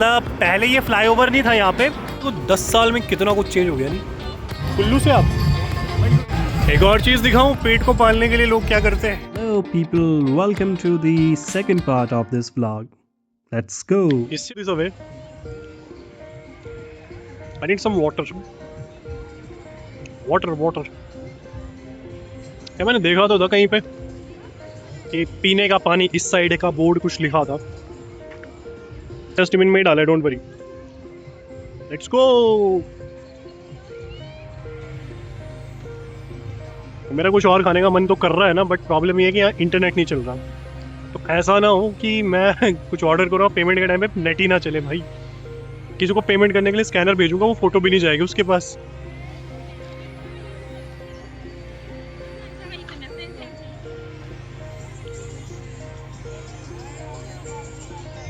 पहले ये फ्लाईओवर नहीं था यहाँ पे, तो 10 साल में कितना कुछ चेंज हो गया नहीं। कुल्लू से आप एक और चीज दिखाऊं, पेट को पालने के लिए लोग क्या करते हैं। Hello people, welcome to the second part of this vlog. Let's go. This away. I need some water. Water. मैंने देखा तो था कहीं पे कि पीने का पानी इस साइड का बोर्ड कुछ लिखा था। डस्टबिन में ही डाला, डोंट वरी। Let's go. मेरा कुछ और खाने का मन तो कर रहा है ना, बट प्रॉब्लम ये है कि यहाँ इंटरनेट नहीं चल रहा। तो ऐसा ना हो कि मैं कुछ ऑर्डर कर रहा हूँ, पेमेंट के टाइम पे नेट ही ना चले भाई। किसी को पेमेंट करने के लिए स्कैनर भेजूंगा, वो फोटो भी नहीं जाएगी उसके पास।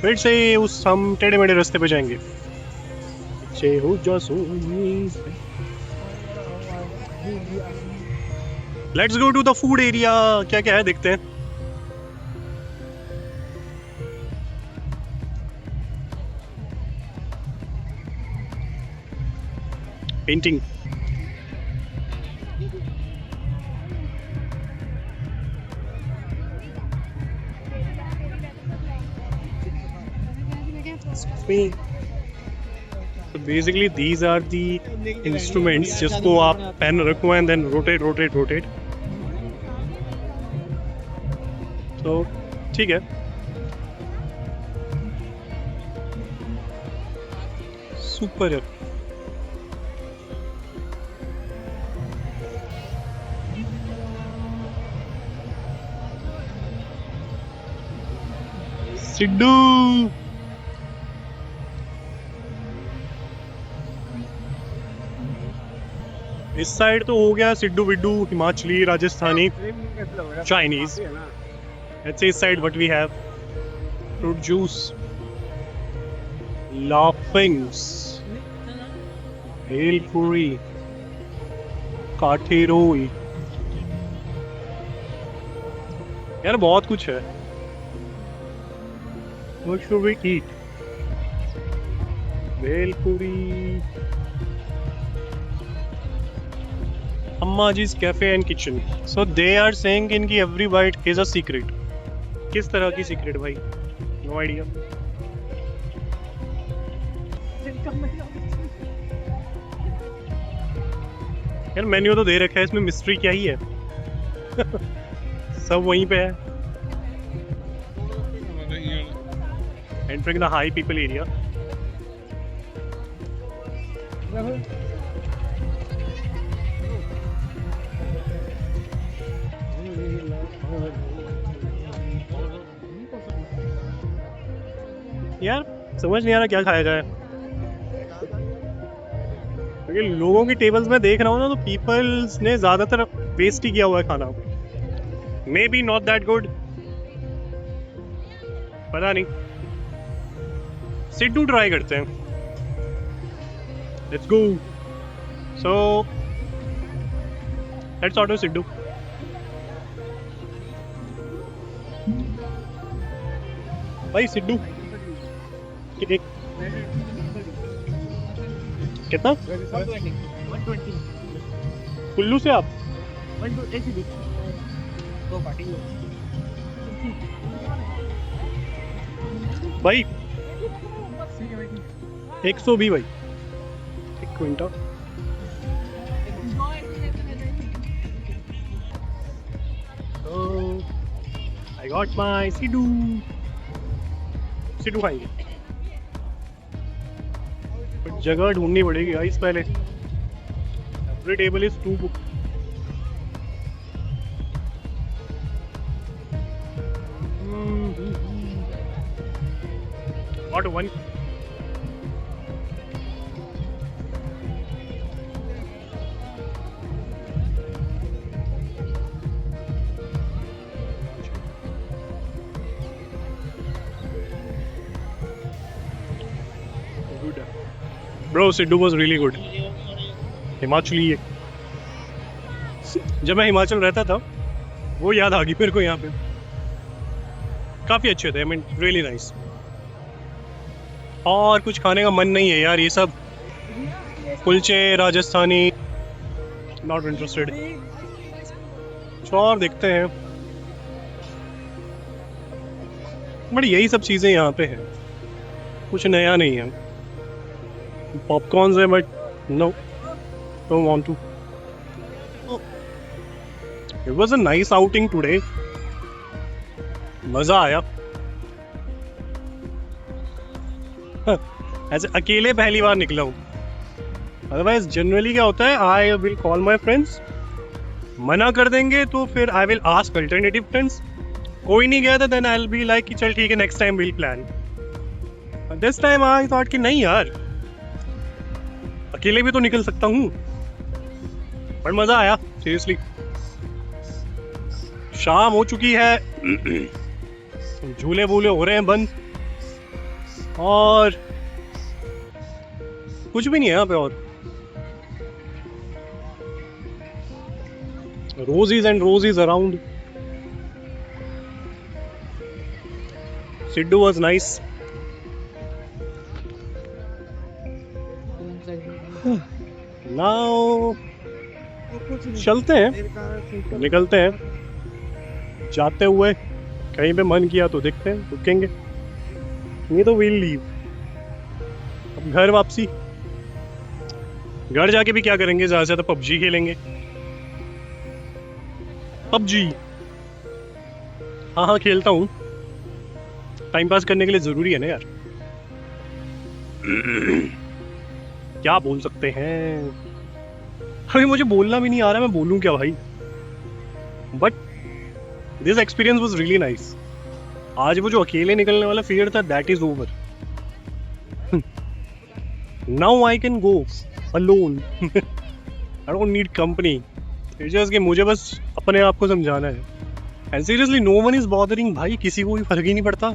फिर से उस हम टेढ़े मेढ़े रास्ते पे जाएंगे। Let's go to the food area. क्या क्या है देखते हैं। Painting, basically these are the instruments जिसको आप पेन रखो एंड देन रोटेट। तो ठीक है, सुपर है। सिड्डू इस साइड तो हो गया सिड्डू विड्डू, Himachali, Rajasthani, Chinese. Let's say इस side what we have, fruit juice, laughings, भेल पूरी, काठे रोल। यार बहुत कुछ है। What should we eat? भेल पूरी, Ammaji's Cafe and Kitchen. So they are saying इनकी every bite is a secret. किस तरह की सीक्रेट भाई? No idea. यार मेन्यू तो दे रखा है, इसमें मिस्ट्री क्या ही है। सब वहीं पे है। Entering the high people area. यार समझ नहीं आ रहा क्या खाया जाए, क्योंकि लोगों की टेबल्स में देख रहा हूँ ना, तो पीपल्स ने ज्यादातर वेस्ट ही किया हुआ है खाना। May be not that good, पता नहीं। सिड्डू ट्राई करते हैं। Let's go. So let's order siddu. भाई सिड्डू एक कितना? 120। कुल्लू से आप? 120 भाई 120 भाई, एक क्विंटल। आई गॉट माई सिड्डू खाएंगे। जगह ढूंढनी पड़ेगी गाइस पहले। Every table is to book. Not one. Good. Bro, Siddu was really good. Himachali है। जब मैं हिमाचल रहता था वो याद आ गई मेरे को यहाँ पे। काफ़ी अच्छे थे, आई मीन रियली नाइस। और कुछ खाने का मन नहीं है यार, ये सब कुलचे राजस्थानी, नॉट इंटरेस्टेड। कुछ और देखते हैं, बट यही सब चीज़ें यहाँ पे हैं, कुछ नया नहीं है। पॉपकॉर्न्स है but no, don't want to. It was a nice outing today, मज़ा आया। ऐसे अकेले पहली बार निकला हूँ, अदरवाइज जनरली क्या होता है, I will call my friends, मना कर देंगे तो फिर I will ask alternative friends, कोई नहीं गया था then I will be like कि चल ठीक है next time will plan. This time I thought कि नहीं यार, अकेले भी तो निकल सकता हूँ, पर मज़ा आया सीरियसली। शाम हो चुकी है, झूले वूले हो रहे हैं बंद, और कुछ भी नहीं है यहाँ पे। और roses and roses around. Siddu was nice. Now चलते हैं, निकलते हैं, जाते हुए कहीं पे मन किया तो देखते हैं, रुकेंगे नहीं तो we'll leave। अब घर वापसी, घर जाके भी क्या करेंगे, ज़्यादा से ज़्यादा पबजी खेलेंगे। पबजी हाँ खेलता हूँ, टाइम पास करने के लिए ज़रूरी है ना यार। क्या बोल सकते हैं, अभी मुझे बोलना भी नहीं आ रहा, मैं बोलूँ क्या भाई। But this experience was really nice. आज वो जो अकेले निकलने वाला फियर था, that is over. Now I can go alone. I don't need company. It's just कि मुझे बस अपने आप को समझाना है। And seriously no one is bothering भाई, किसी को भी फर्क ही नहीं पड़ता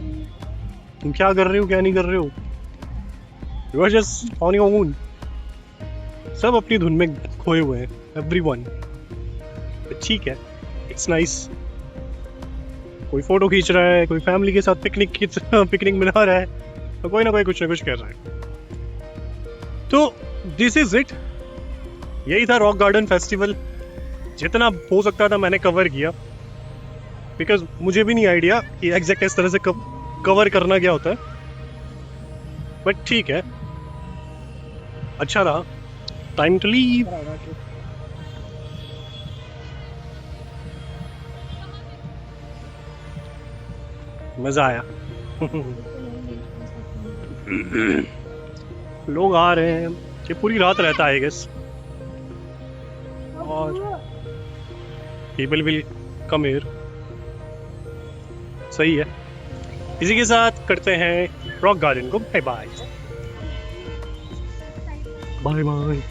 तुम क्या कर रहे हो क्या नहीं कर रहे हो, you are just on your own. सब अपनी धुन में खोए हुए हैं, एवरीवन। ठीक है, इट्स नाइस। कोई फोटो खींच रहा है, कोई फैमिली के साथ पिकनिक मना रहा है, तो कोई ना कोई कुछ ना कुछ कर रहा है। तो दिस इज इट, यही था रॉक गार्डन फेस्टिवल। जितना हो सकता था मैंने कवर किया, बिकॉज मुझे भी नहीं आइडिया कि एग्जैक्ट इस तरह से कवर करना क्या होता है, बट ठीक है, अच्छा रहा। Time to leave. मजा आया। लोग आ रहे हैं, ये पूरी रात रहता है आई गेस, और पीपल विल कम हियर। सही है, इसी के साथ करते हैं रॉक गार्डन को bye bye. Bye bye.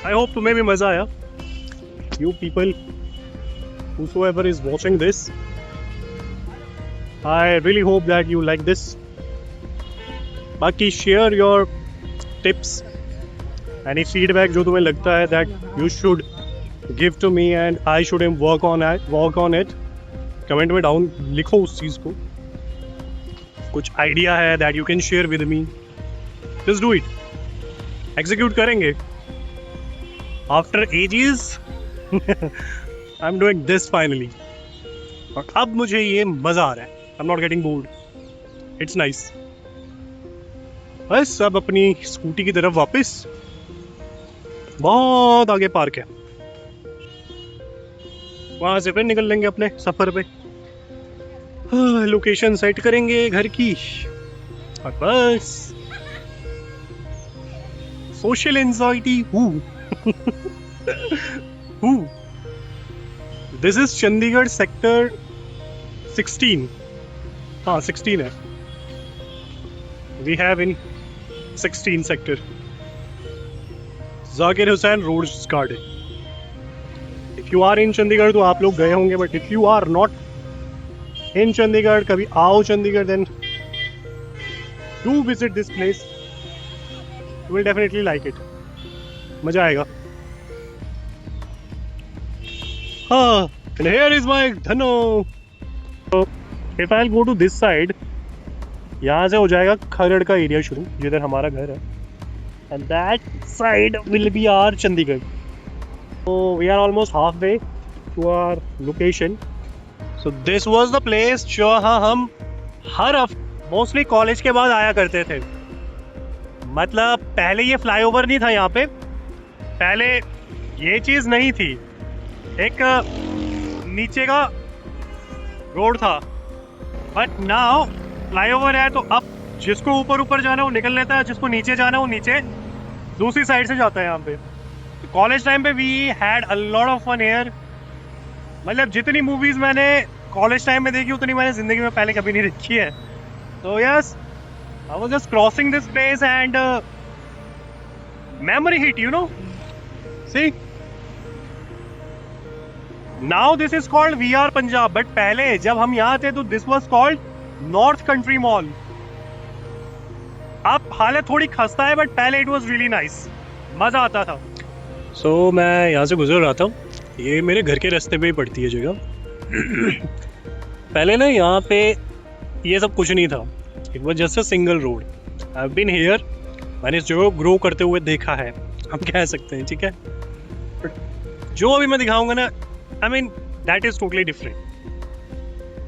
I hope तुम्हें भी मजा आया। You people whosoever is watching this, I really hope that you like this. बाकी share your tips, any feedback जो तुम्हें लगता है that you should give to me and I should work on it. Comment में down लिखो उस चीज़ को। कुछ आइडिया है that you can share with me, just do it. Execute करेंगे। After ages I'm doing this finally. और अब मुझे ये मज़ा आ रहा है। I'm not getting bored. It's nice. बस अब अपनी स्कूटी की तरफ वापस, बहुत आगे पार्क है, वहां से फिर निकल लेंगे अपने सफर पे। लोकेशन सेट करेंगे घर की, और बस social anxiety this is Chandigarh sector 16। हाँ 16 है, we have in 16 sector Zakir Hussain road garden. If you are in Chandigarh तो आप लोग गए होंगे, but if you are not in Chandigarh, कभी आओ Chandigarh, then do visit this place, you will definitely like it, मजा आएगा। हाँ, and here is my Dhano. So if I'll go to this side, यहाँ से हो जाएगा खरड़ का एरिया शुरू, जिधर हमारा घर है, and that side will be our Chandigarh. So we are almost halfway to our location. So this was the place जहाँ हम हर मोस्टली कॉलेज के बाद आया करते थे. मतलब पहले ये फ्लाईओवर नहीं था यहाँ पे, पहले ये चीज़ नहीं थी, एक नीचे का रोड था, बट नाउ फ्लाईओवर है तो अब जिसको ऊपर ऊपर जाना है वो निकल लेता है, जिसको नीचे जाना है वो नीचे दूसरी साइड से जाता है. यहाँ पे कॉलेज टाइम पे we had a lot of fun here. मतलब जितनी मूवीज़ मैंने कॉलेज टाइम में देखी उतनी मैंने ज़िंदगी में पहले कभी नहीं देखी है. तो yes, I was just crossing this place and memory hit, you know. See, now this is called VR Punjab, but पहले जब हम यहाँ थे तो this was called North Country Mall. अब हालत थोड़ी खस्ता है, but पहले it was really nice, मज़ा आता था. So मैं यहाँ से गुजर रहा था, ये मेरे घर के रास्ते पे ही पड़ती है जगह. पहले ना यहाँ पे ये सब कुछ नहीं था. It was just a single road. I've been here. मैंने इस जगह को ग्रो करते हुए देखा है, हम कह सकते हैं, ठीक है. But जो अभी मैं दिखाऊंगा ना, I mean that is totally different.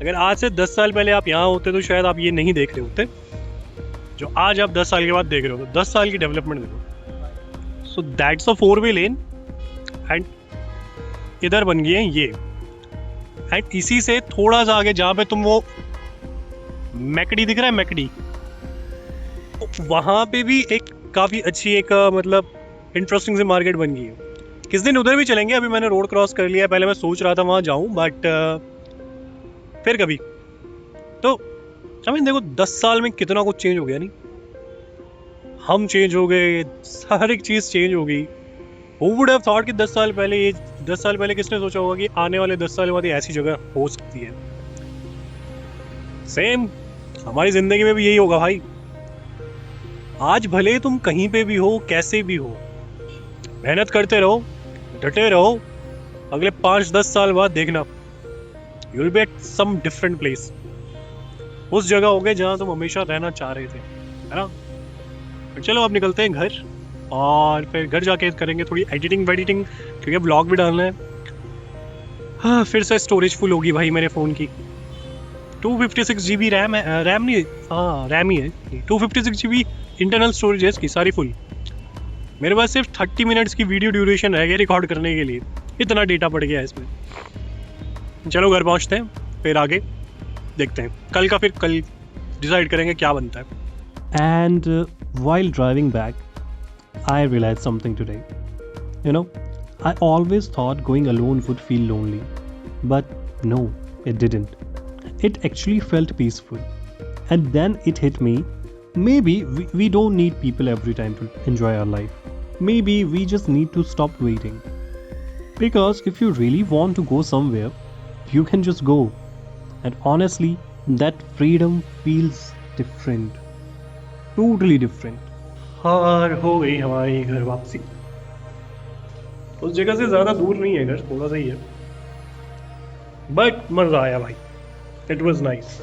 अगर आज से 10 साल पहले आप यहाँ होते तो शायद आप ये नहीं देख रहे होते जो आज आप 10 साल के बाद देख रहे हो. तो 10 साल की डेवलपमेंट देखो. So that's a 4-way lane and इधर बन गई है ये, एंड इसी से थोड़ा सा आगे जहाँ पे तुम वो मैकडी दिख रहा है, मैकडी, वहाँ पे भी एक काफ़ी अच्छी एक मतलब इंटरेस्टिंग सी मार्केट बन गई है. किस दिन उधर भी चलेंगे. अभी मैंने रोड क्रॉस कर लिया, पहले मैं सोच रहा था वहाँ जाऊँ, बट फिर कभी. तो आई मीन देखो 10 साल में कितना कुछ चेंज हो गया. नहीं, हम चेंज हो गए, हर एक चीज़ चेंज हो गई. Who would have thought कि 10 साल पहले किसने सोचा होगा कि आने वाले 10 साल बाद ऐसी जगह हो सकती है. सेम हमारी ज़िंदगी में भी यही होगा भाई. आज भले तुम कहीं पे भी हो, कैसे भी हो, मेहनत करते रहो, डटे रहो, अगले 5-10 साल बाद देखना you will be at some different place. उस जगह हो गए जहाँ तुम हमेशा रहना चाह रहे थे, है ना. चलो अब निकलते हैं घर, और फिर घर जाके करेंगे थोड़ी एडिटिंग क्योंकि ब्लॉग भी डालना है. हाँ, फिर से स्टोरेज फुल होगी भाई मेरे फ़ोन की. 256 GB रैम है, रैम नहीं, हाँ रैम ही है. 256 GB इंटरनल स्टोरेज है इसकी, सारी फुल. मेरे पास सिर्फ 30 मिनट्स की वीडियो ड्यूरेशन रह गई रिकॉर्ड करने के लिए, इतना डेटा पड़ गया है इसमें. चलो घर पहुँचते हैं, फिर आगे देखते हैं. कल डिसाइड करेंगे क्या बनता है. And while driving back, I realized something today. You know, I always thought going alone would feel lonely. But no, it didn't. It actually felt peaceful. And then it hit me, maybe we don't need people every time to enjoy our life. Maybe we just need to stop waiting. Because if you really want to go somewhere, you can just go. And honestly, that freedom feels different. Totally different. और हो गई हमारी घर वापसी. उस जगह से ज़्यादा दूर नहीं है घर, थोड़ा सा ही है, बट मज़ा आया भाई. It was nice.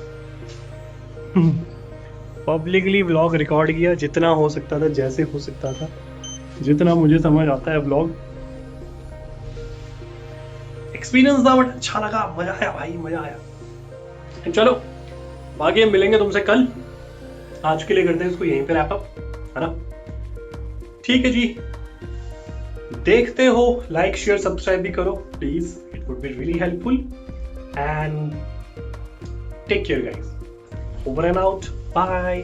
Publicly vlog record किया जितना हो सकता था, जैसे हो सकता था, जितना मुझे समझ आता है व्लॉग. एक्सपीरियंस था बट अच्छा लगा, मज़ा आया भाई, मज़ा आया. चलो बाकी हम मिलेंगे तुमसे कल. आज के लिए करते हैं इसको यहीं पे रैप अप, है ना. ठीक है जी, देखते हो, लाइक शेयर सब्सक्राइब भी करो please, it would be really helpful. And take care guys, over and out, bye.